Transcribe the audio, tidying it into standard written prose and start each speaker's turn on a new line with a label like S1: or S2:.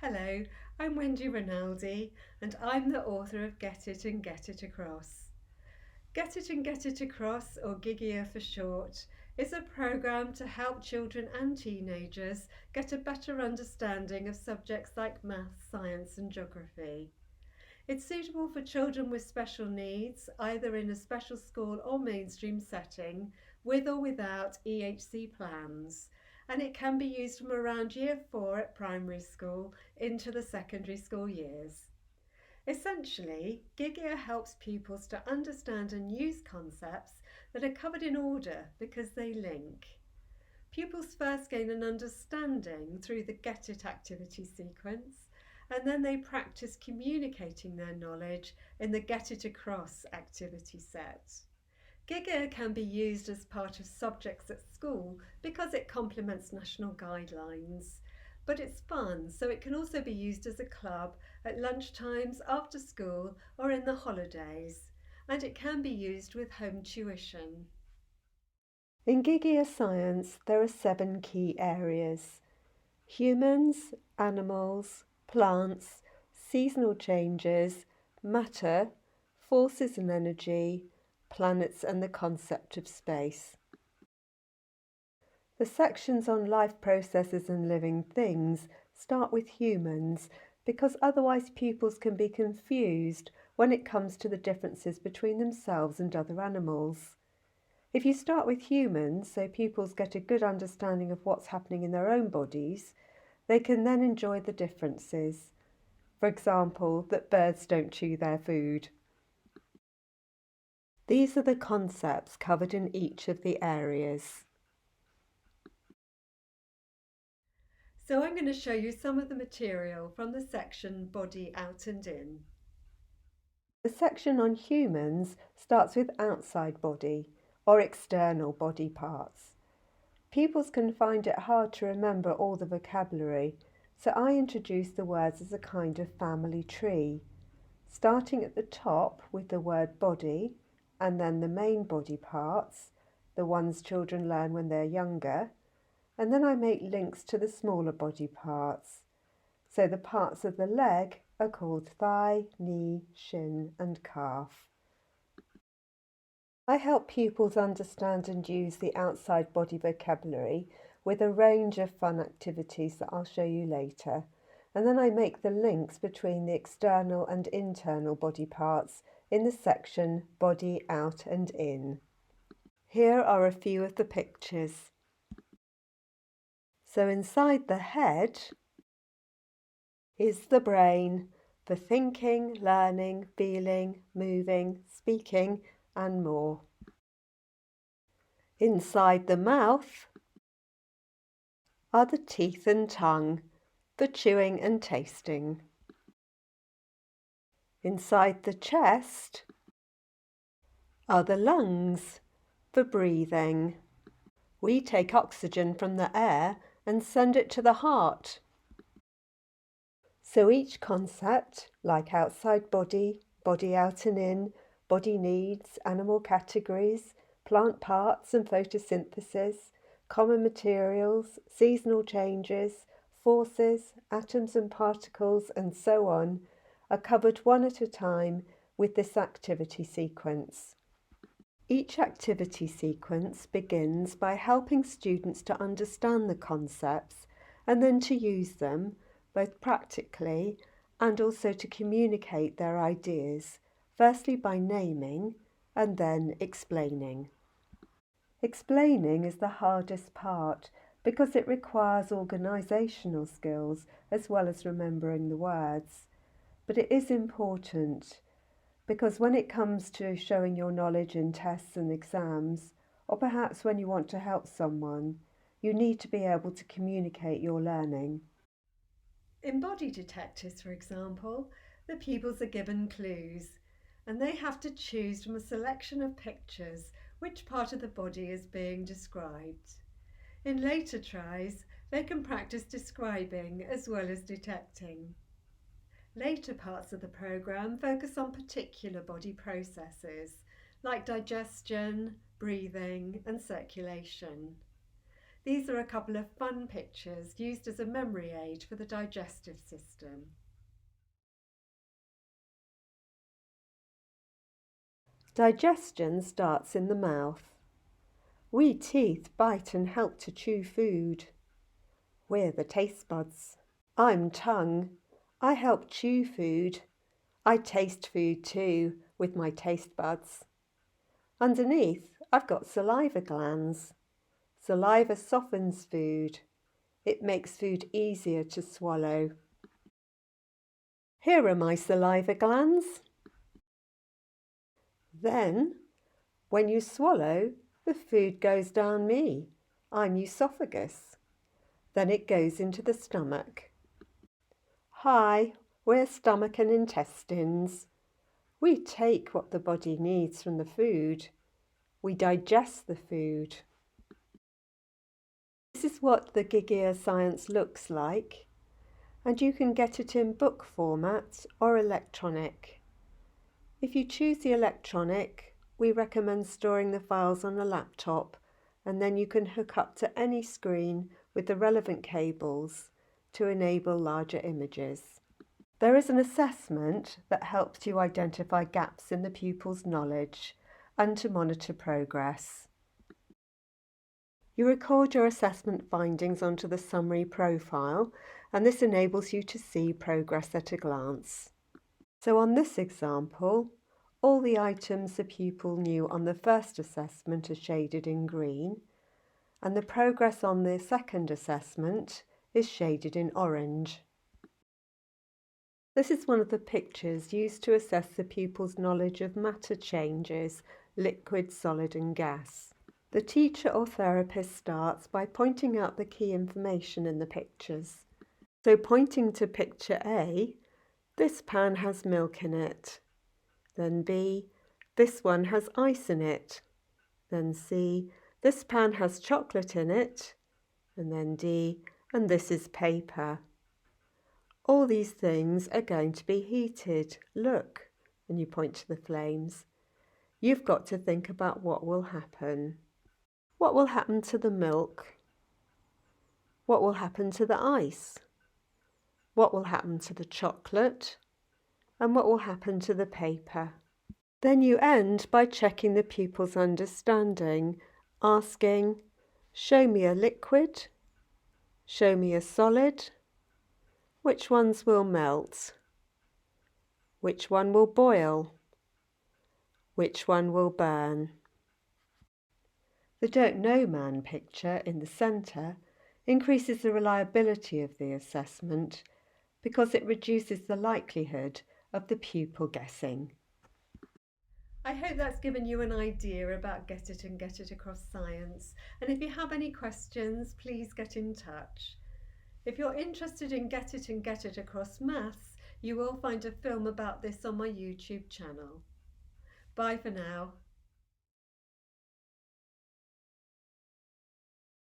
S1: Hello, I'm Wendy Rinaldi and I'm the author of Get It and Get It Across. Get It and Get It Across, or GIGIA for short, is a programme to help children and teenagers get a better understanding of subjects like maths, science and geography. It's suitable for children with special needs, either in a special school or mainstream setting, with or without EHC plans, and it can be used from around year 4 at primary school into the secondary school years. Essentially, GIGIA helps pupils to understand and use concepts that are covered in order because they link. Pupils first gain an understanding through the Get It activity sequence, and then they practice communicating their knowledge in the Get It Across activity set. GIGIA can be used as part of subjects at school because it complements national guidelines. But it's fun, so it can also be used as a club at lunchtimes, after school, or in the holidays. And it can be used with home tuition.
S2: In GIGIA science, there are 7 key areas: humans, animals, plants, seasonal changes, matter, forces and energy, planets and the concept of space. The sections on life processes and living things start with humans because otherwise pupils can be confused when it comes to the differences between themselves and other animals. If you start with humans, so pupils get a good understanding of what's happening in their own bodies, they can then enjoy the differences. For example, that birds don't chew their food. These are the concepts covered in each of the areas.
S1: So I'm going to show you some of the material from the section Body Out and In.
S2: The section on humans starts with outside body or external body parts. Pupils can find it hard to remember all the vocabulary, so I introduce the words as a kind of family tree, starting at the top with the word body and then the main body parts, the ones children learn when they're younger, and then I make links to the smaller body parts. So the parts of the leg are called thigh, knee, shin and calf. I help pupils understand and use the outside body vocabulary with a range of fun activities that I'll show you later, and then I make the links between the external and internal body parts in the section Body Out and In. Here are a few of the pictures. So inside the head is the brain for thinking, learning, feeling, moving, speaking and more. Inside the mouth are the teeth and tongue for chewing and tasting. Inside the chest are the lungs for breathing. We take oxygen from the air and send it to the heart. So each concept, like outside body, body out and in, body needs, animal categories, plant parts and photosynthesis, common materials, seasonal changes, forces, atoms and particles and so on, are covered one at a time with this activity sequence. Each activity sequence begins by helping students to understand the concepts and then to use them, both practically and also to communicate their ideas, firstly by naming and then explaining. Explaining is the hardest part because it requires organisational skills as well as remembering the words. But it is important because when it comes to showing your knowledge in tests and exams, or perhaps when you want to help someone, you need to be able to communicate your learning.
S1: In body detectors, for example, the pupils are given clues and they have to choose from a selection of pictures which part of the body is being described. In later tries, they can practice describing as well as detecting. Later parts of the programme focus on particular body processes like digestion, breathing and circulation. These are a couple of fun pictures used as a memory aid for the digestive system.
S2: Digestion starts in the mouth. We teeth bite and help to chew food. We're the taste buds. I'm tongue. I help chew food. I taste food too with my taste buds. Underneath, I've got saliva glands. Saliva softens food. It makes food easier to swallow. Here are my saliva glands. Then, when you swallow, the food goes down me. I'm esophagus. Then it goes into the stomach. Hi, we're stomach and intestines. We take what the body needs from the food. We digest the food. This is what the GIGIA science looks like, and you can get it in book format or electronic. If you choose the electronic, we recommend storing the files on a laptop, and then you can hook up to any screen with the relevant cables to enable larger images. There is an assessment that helps you identify gaps in the pupil's knowledge and to monitor progress. You record your assessment findings onto the summary profile, and this enables you to see progress at a glance. So on this example, all the items the pupil knew on the first assessment are shaded in green, and the progress on the second assessment is shaded in orange. This is one of the pictures used to assess the pupil's knowledge of matter changes, liquid, solid and gas. The teacher or therapist starts by pointing out the key information in the pictures. So pointing to picture A, this pan has milk in it. Then B, this one has ice in it. Then C, this pan has chocolate in it. And then D, and this is paper. All these things are going to be heated. Look, and you point to the flames. You've got to think about what will happen. What will happen to the milk? What will happen to the ice? What will happen to the chocolate? And what will happen to the paper? Then you end by checking the pupil's understanding, asking, show me a liquid, show me a solid, which ones will melt, which one will boil, which one will burn. The Don't Know Man picture in the centre increases the reliability of the assessment because it reduces the likelihood of the pupil guessing.
S1: I hope that's given you an idea about Get It and Get It Across Science, and if you have any questions, please get in touch. If you're interested in Get It and Get It Across Maths, you will find a film about this on my YouTube channel. Bye for now.